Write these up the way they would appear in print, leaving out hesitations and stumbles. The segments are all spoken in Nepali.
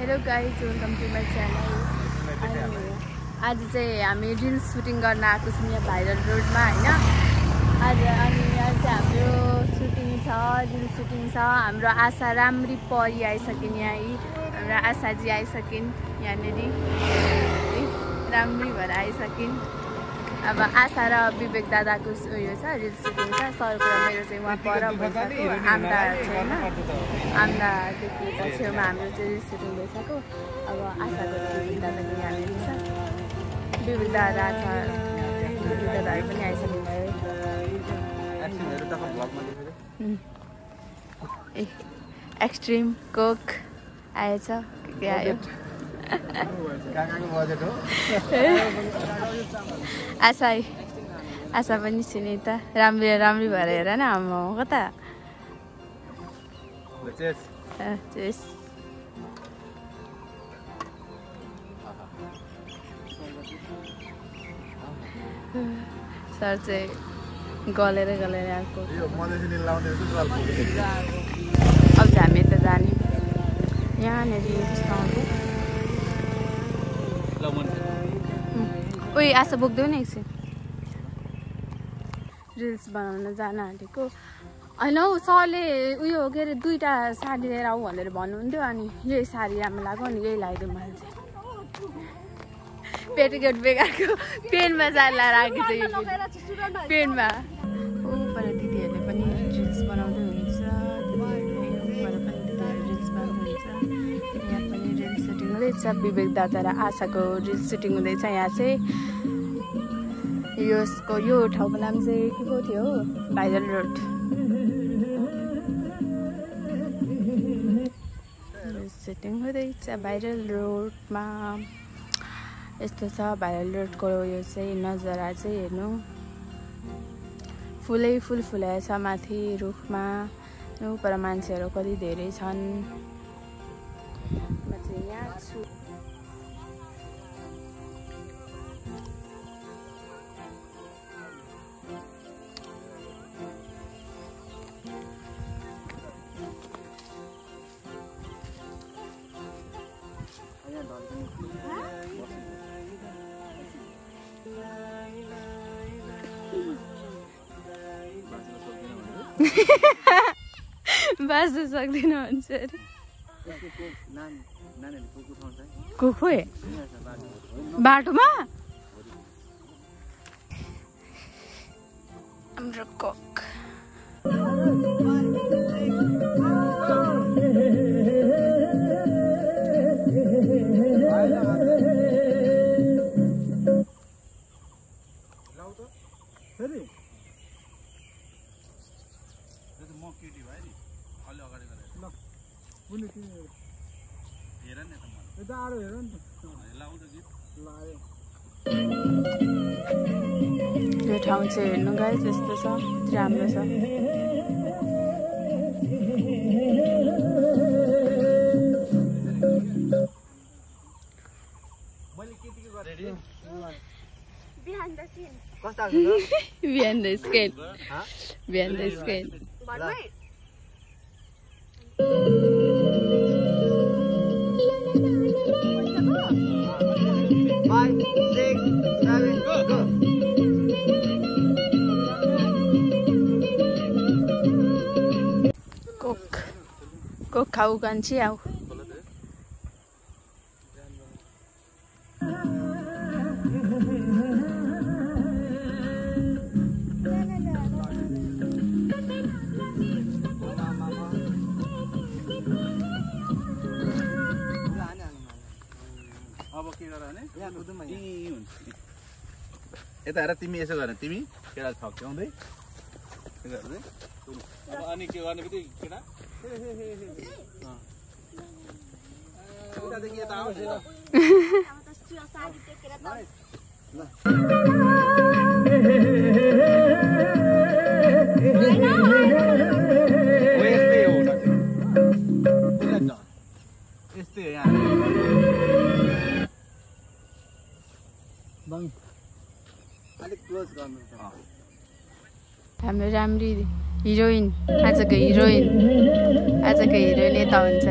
Hello guys, welcome to my channel. आज चाहिँ हामी रिल्स सुटिङ गर्न आएको छौँ यहाँ भाइरल रोडमा होइन। आज अनि यहाँ चाहिँ हाम्रो सुटिङ छ, रिल्स सुटिङ छ। हाम्रो आशा राम्री परी आइसकिन्, यहाँ हाम्रो आशाजी आइसकिन् यहाँनिर, राम्री भएर आइसकिन्। अब आशा र विवेक दादाको उयो छ, रिल्स सुटिङ छ। सरको र मेरो चाहिँ उहाँ पर भइसक्यो, आम्दा छैन, आम्दादेखि यता छेउमा हाम्रो चाहिँ रिल्स सुटिङ भइसक्यो। अब आशाको विवेक दादाको यहाँनिर छ, विवेक दादा छ, विवेक दादाहरू पनि आइसक्नु भयो। एक्सट्रिम कोक आएछ, के आयो? आशा पनि सुने त, राम्री भएर हेर न, आमा कता सर चाहिँ गलेर आएको। अब चाहिँ हामी यता जाने, यहाँनिर कस्तो आउँछ। उयो आशा बोक्दै नि एकछिन, रिल्स बनाउन जान आँटेको होइन हौ। सरले उयो के अरे 2टा साडी लिएर आऊ भनेर भन्नुहुन्थ्यो, अनि यही साडी राम्रो लाग्यो अनि यही लगाइदियो मैले चाहिँ। पेटिकोट बेगारको पेनमा जाँदा राखेको छ यो पेनमा। ऊपर दिदीहरूले पनि रिल्स बनाउँदै हुन्छ, ऊपर पनि दिदीहरू रिल्स बनाउँदै हुन्छ। यहाँ पनि रिल्स सुटिङ हुँदैछ, विवेक दादा र आशाको रिल्स सुटिङ हुँदैछ। यहाँ चाहिँ यो ठाउँको नाम चाहिँ के को थियो, भाइरल रोड। सुटिङ हुँदैछ भाइरल रोडमा, यस्तो छ भाइरल रोडको यो चाहिँ नजारा चाहिँ हेर्नु। फुलै फुल फुलाएछ माथि रुखमा, पर मान्छेहरू कति धेरै छन्। म चाहिँ यहाँ छु। बाँच्नु सक्दैन भन्छ अरे। कुखुए बाटोमा हाम्रो कोक। यो ठाउँ चाहिँ हेर्नु गाइस, यस्तो छ, राम्रो छ। Behind the scale. Behind the scale. 5, 6, 7, go! Cook खाऊ कान्छी आऊ। यता हेर, तिमी यसो गर, तिमी केटा छक्क्याउँदै अनि के गर्ने बित्तिकै केटा उतादेखि यता आउँछ। यस्तै यहाँ हाम्रो राम्री हिरोइन, आजको हिरोइन यता हुन्छ।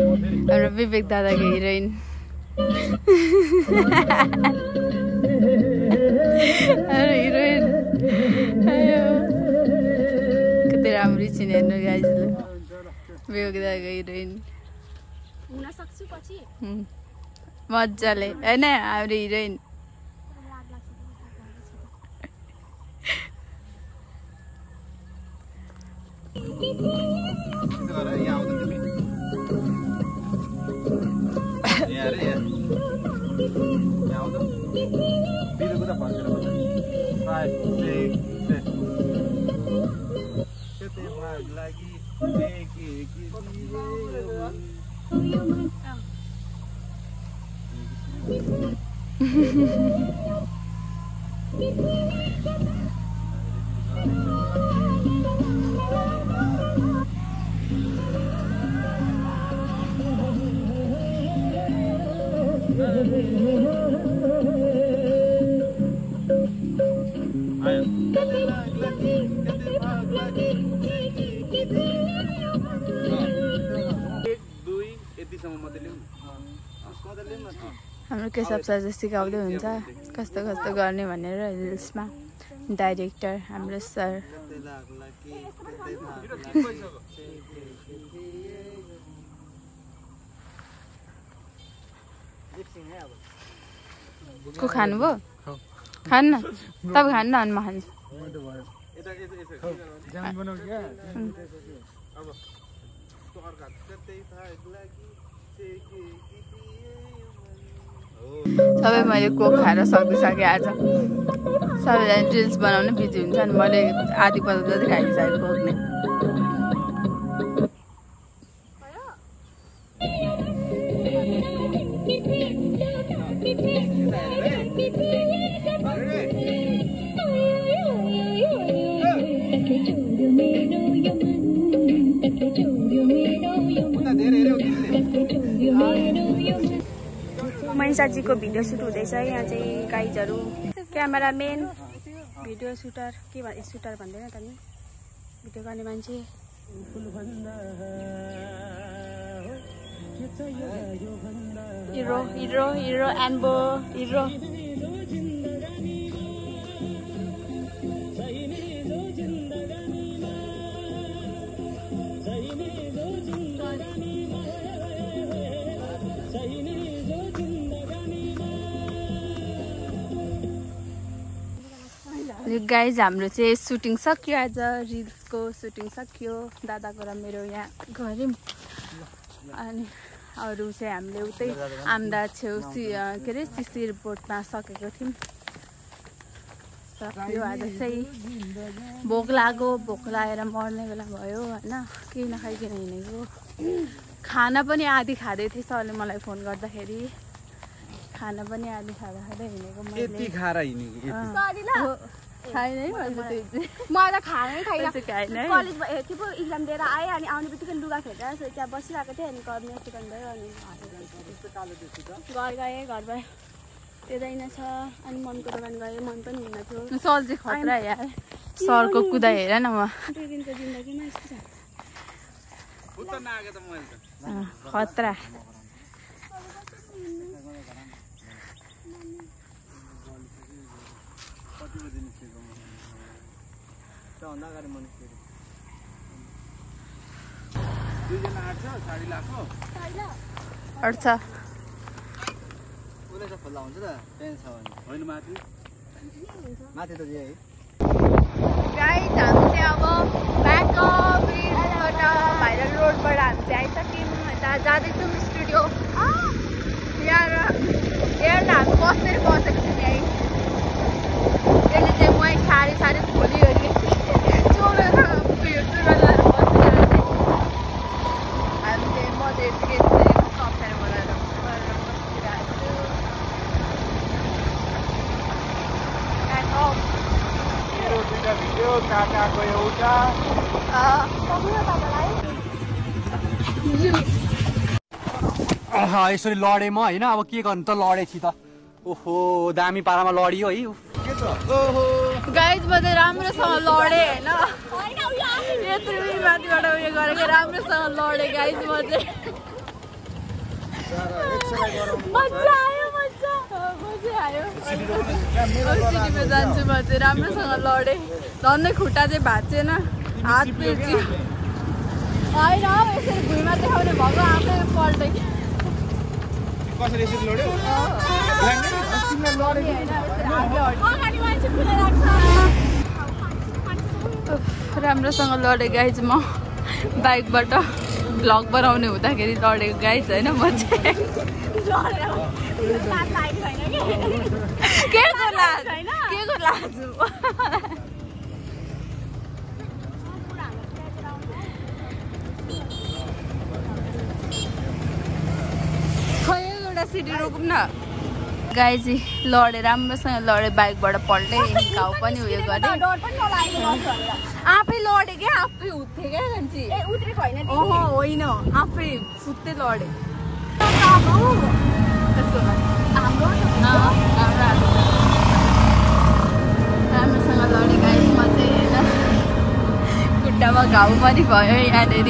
हाम्रो विवेक दादाको हिरोइन हिरोइन कति राम्री छिन् हेर्नु गाइजले विवेक दादाको हिरोइन हुन सक्छु पछि मजाले हैन हाम्रो हिरोइन हाम्रो केशव सरले सिकाउँदै हुन्छ कस्तो कस्तो गर्ने भनेर रिल्समा डाइरेक्टर हाम्रो सर को खानुभयो खान्न तपाईँ खान्न अनि म खान्छु सबै मैले कोक खाएर सक्दिसकेँ आज सबैजना रिल्स बनाउन बिजी हुन्छ अनि मैले आधी पल्ट जति खाइसकेँ कोक नै मनिषाजीको भिडियो सुट हुँदैछ यहाँ चाहिँ गाइजहरू क्यामेराम्यान भिडियो सुटर के भन्छ सुटर भन्दैन त नि भिडियो गर्ने मान्छे हिरो हिरो हिरो एम्बो हिरो गाइज हाम्रो चाहिँ सुटिङ सक्यो आज रिल्सको सुटिङ सक्यो दादाको र मेरो यहाँ गऱ्यौँ अनि अरू चाहिँ हामीले उतै आम्दा छेउ के अरे सिसी रिपोर्टमा सकेको थियौँ सक्यो आज चाहिँ भोक लागेर मर्ने बेला भयो होइन केही नखाइकन हिँडेको खाना पनि आधी खाँदै थिएँ सरले मलाई फोन गर्दाखेरि खाना पनि आधी खाँदा हिँडेको मैले खाएन है मैले त खानै छैन कलेजमा के पो इक्जाम दिएर आएँ अनि आउने बित्तिकै लुगा फेरेर त्यहाँ बसिरहेको थिएँ अनि कर्मी चिकन भयो अनि घर गएँ घर भयो त्यतै छ अनि मनको दोकान गएँ मन पनि हुन थियो सर चाहिँ खतरा यार सरको कुदा हेर न म 2 दिनको जिन्दगीमा यस्तो छ खतरा अड्छ गाइस हामी चाहिँ अब ब्याकअप ब्रिजबाट भाइरल रोडबाट हामी चाहिँ आइसक्यौँ यता जाँदैछौँ स्टुडियो यहाँ हामी बस्दै बसेको छौँ यहीँ यसले चाहिँ म सारी खोल्यो अरे चोरेर उयो सुरलर बसेर चाहिँ हामी चाहिँ मजाले ड्रेस कफेर गरेर बसिरहेको छु काकाको एउटा यसरी लडेँ म होइन अब के गर्नु त लडेपछि त ओहो दामी पारामा लडियो है गाइज म चाहिँ राम्रोसँग लडेँ होइन यत्रो माथिबाट उयो गरेको राम्रोसँग लडेँ गाइज म चाहिँ मजा आयो सिटीमा जान्छु म चाहिँ राम्रोसँग लडेँ झन्डै खुट्टा चाहिँ भाँचेन हात पिर्च्यो होइन यसरी भुइँमा देखाउने भएको आफै पल्टै कसरी यसरी लड्यो राम्रोसँग लडेँ गाइज म बाइकबाट भ्लग बनाउने हुँदाखेरि लडेको गाइज होइन म चाहिँ के को लाज एउटा सिटी रोकौँ न गाइजी लडेँ राम्रोसँग लडेँ बाइकबाट पल्टै घाउ पनि उयो गरेँ आफै लडेँ क्या आफै उठ्थेँ क्या मान्छे होइन आफै सुत्तै लडेँ राम्रोसँग लडेँ गाइज म चाहिँ होइन खुट्टामा घाउ पनि भयो यहाँनिर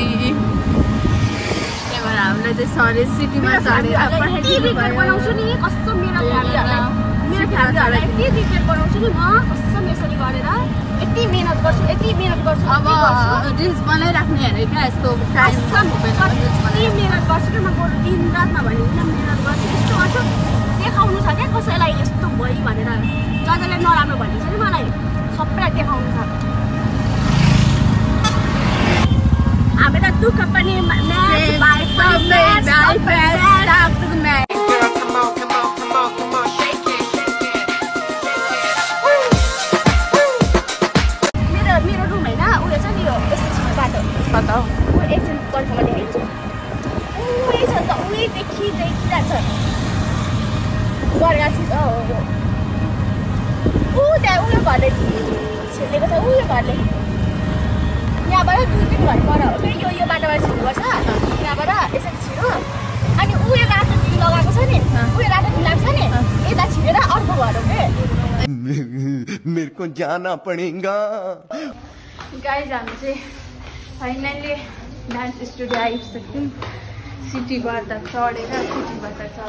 हामीलाई चाहिँ सरे सिटीमा चढेर बनाउँछु नि कस्तो मेरो फ्यामिलीहरूलाई यति रिग्रेट बनाउँछु नि म कस्तो यसरी गरेर यति मेहनत गर्छु अब रिल्स बनाइराख्ने अरे क्या यस्तो यति मेहनत गर्छु कि म बरु दिन रात नभने मेहनत गर्छु यस्तो गर्छु देखाउनु छ क्या कसैलाई यस्तो भयो भनेर जसले नराम्रो भनिन्छ नि मलाई सबैलाई देखाउनु छ हामी त दुःख पनि मेरो रुम होइन उयो छ नि यो यस्तो बाटो एकछिन कल्पमा देखाइदिन्छु उयो छ त उयो देखिरहेको छ गरगाछी ऊ त्यहाँ उयो घरले छिर्लेको छ उयो घरले यहाँबाट 2-3 घर पर फेरि यो बाटोबाट छिर्नुपर्छ त्यहाँबाट यसरी छिरो अनि उयो रातो टिभी लगाएको छ नि उयो रातो टिभी लाग्छ नि यता छिरेर अर्को घर हो के मेरे को जाना पड़ेगा गाइज हामी चाहिँ फाइनल्ली डान्स स्टुडियो आइसक्यौँ सिटीबाट चढेर हामी चाहिँ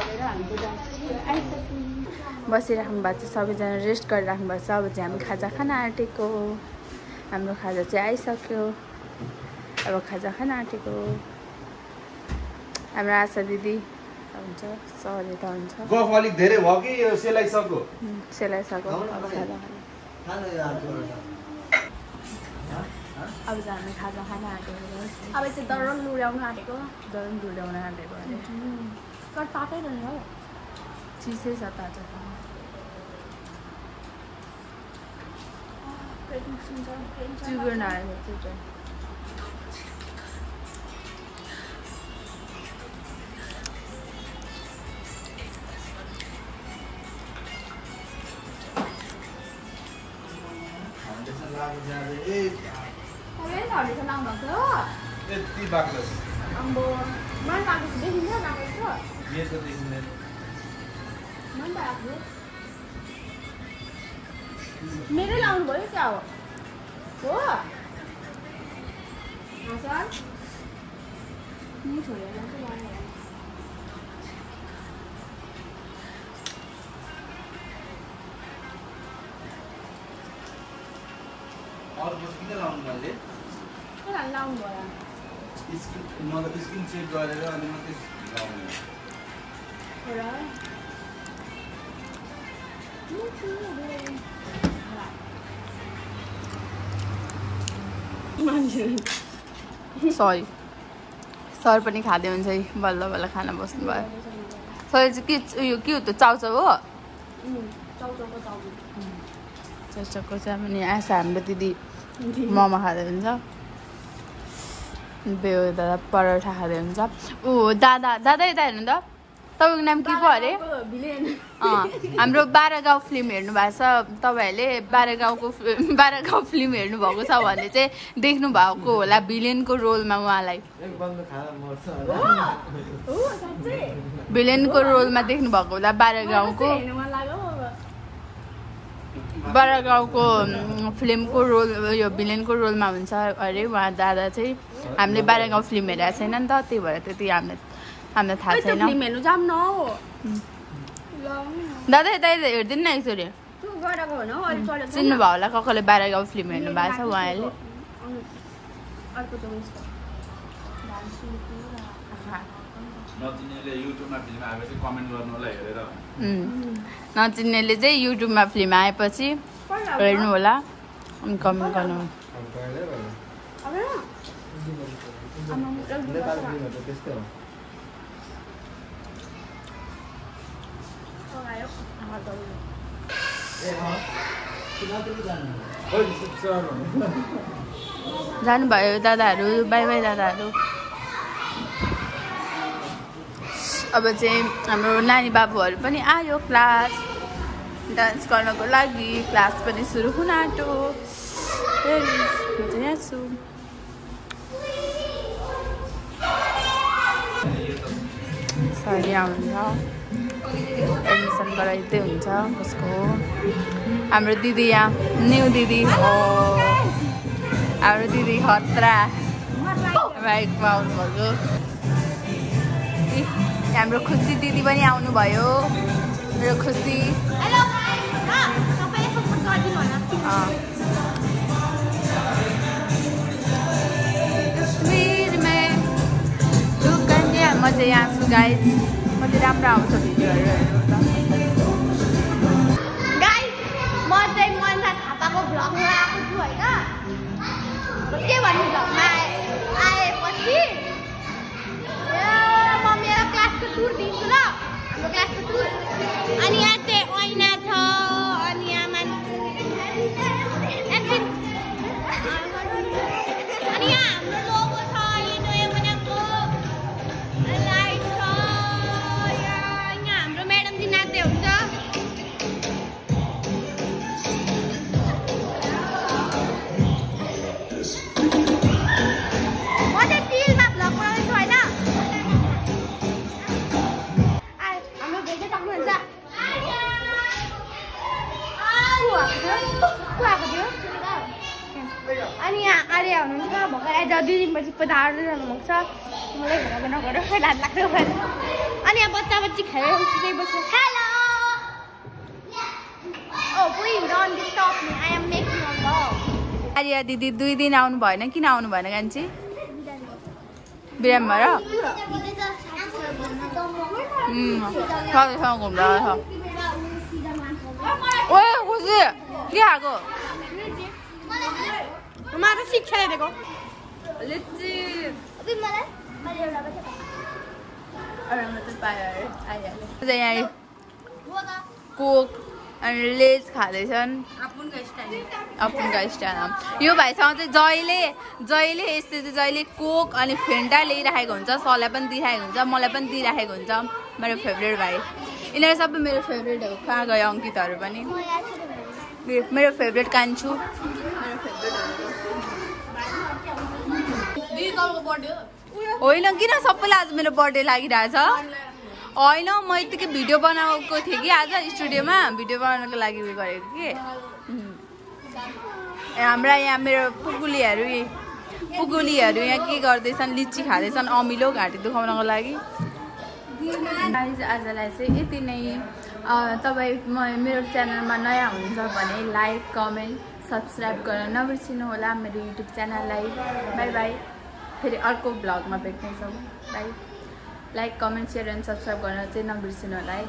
डान्स स्टुडियो आइसक्यौँ बसिराख्नु भएको छ सबैजना रेस्ट गरिराख्नु भएको छ अब चाहिँ हामी खाजा खान आँटेको हाम्रो खाजा चाहिँ आइसक्यो अब खाजा खान आँटेको हाम्रो आशा दिदी हुन्छ सरी त हुन्छ गफ अलिक धेरै भयो कि सेलाइसक्यो सेलाइसक्यो अब खाजा अब चाहिँ हामी खाजा खान आँटेको अब चाहिँ दरन लुड्याउनु आँटेको अरे तर तातै रहने हो चिसै छ ताजा चुगुर नआएको चुगुर यति बाक्लो छ मेरै लाउनु भयो क्या हो लाउनु भयो स्किन चेक गरेर अनि मात्रै लाउने सरी सर पनि खाँदै हुन्छ है बल्ल बल्ल खाना बस्नु भयो सर चाहिँ के उयो के हो त चाउचाउ हो चाउचाउको चाहिँ पनि आशा हाम्रो दिदी मोमो खाँदै हुन्छ बेउ दादा परोठा खाँदै हुन्छ ऊ दादा दादा यता हेर्नु त तपाईँको नाम के पो अरे हाम्रो 12 गाउँ फिल्म हेर्नु भएको छ तपाईँहरूले 12 गाउँ फिल्म हेर्नु भएको छ भने चाहिँ देख्नु भएको होला भिलेनको रोलमा उहाँलाई भिलेनको रोलमा देख्नु भएको होला 12 गाउँको फिल्मको रोल यो भिलेनको रोलमा हुन्छ अरे उहाँ दादा चाहिँ हामीले 12 गाउँ फिल्म हेरेको छैन नि त त्यही भएर त्यति हामीले हामीलाई थाहा छैन हेर्नु जाम न हो दादा यता हेरिदिनु न एकचोटि चिन्नु भयो होला कसले बाहिर गएको फिल्म हेर्नु भएको छ उहाँले नचिन्नेले चाहिँ युट्युबमा फिल्म आएपछि हेर्नु होला अनि कमेन्ट गर्नु जानुभयो दादाहरू बाई बाई दादाहरू अब चाहिँ हाम्रो नानी बाबुहरू पनि आयो क्लास डान्स गर्नको लागि क्लास पनि सुरु हुन आँट्यो म चाहिँ यहाँ छु सरी आउनुहुन्छ एडमिसन गराइदिँदै हुन्छ उसको हाम्रो दिदी यहाँ न्यू दिदी हो हाम्रो दिदी खतरा बाइकमा आउनुभएको हाम्रो खुसी दिदी पनि आउनुभयो मेरो खुसी म चाहिँ यहाँ छु गाइज म चाहिँ राम्रो आउँछ भिडियोहरू हेर्नु गाइज म चाहिँ मनसा थापाको भ्लगमा आएको छु होइन के भन्नु भ्लगमा आएपछि म मेरो क्लासको टुर दिन्छु ल हाम्रो क्लासको टुर अनि यहाँ चाहिँ ऐना छ अनि यहाँ अनि यहाँ हाम्रो लोगो छ अनि नयाँ बनाएको लाइट छ यहाँ हाम्रो म्याडम जी नाच्दै हुन्छ म चाहिँ चिलमा भ्लग बनाउँदैछु होइन हाम्रो भेट्दै सक्नुहुन्छ को आएको थियो अनि यहाँ आर्या हुनुहुन्छ भर्खर आज 2 दिनपछि पधार्दै जानुभएको छ मलाई हेरेर नगर लाज लाग्छ अनि यहाँ बच्चा बच्ची खेलेर उठ्दै बस्छ hello oh please don't stop me I am making a vlog Arya दिदी 2 दिन आउनु भएन किन आउनु भएन कान्छी बिराम भएर घुम्दा ओए खुसी के खाएको म त शिक्षा दिएको लिच्ची यहाँ कोक अनि लेज खाँदैछन् अपुनका स्टाइल यो भाइसँग चाहिँ जहिले यस्तो चाहिँ जहिले कोक अनि फेन्टा ल्याइराखेको हुन्छ सरलाई पनि दिइराखेको हुन्छ मलाई पनि दिइराखेको हुन्छ मेरो फेभरेट भाइ यिनीहरू सबै मेरो फेभरेट हो कहाँ गयो अङ्कितहरू पनि मेरो फेभरेट कान्छु मेरो फेभरेट होइन किन सबैलाई आज मेरो बर्थडे लागिरहेछ होइन म यतिकै भिडियो बनाएको थिएँ कि आज स्टुडियोमा भिडियो बनाउनको लागि उयो गरेको कि हाम्रा यहाँ मेरो पुगुलीहरू यहाँ के गर्दैछन् लिची खाँदैछन् अमिलो घाँटी दुखाउनको लागि आजलाई चाहिँ यति नै तपाईँ मेरो च्यानलमा नयाँ हुनुहुन्छ भने लाइक कमेन्ट सब्सक्राइब गर्न नबिर्सिनु होला मेरो युट्युब च्यानललाई बाई बाई फेरि अर्को ब्लगमा भेट्नेछौँ bye like comment share and subscribe गर्न चाहिँ नबिर्सिनु होला है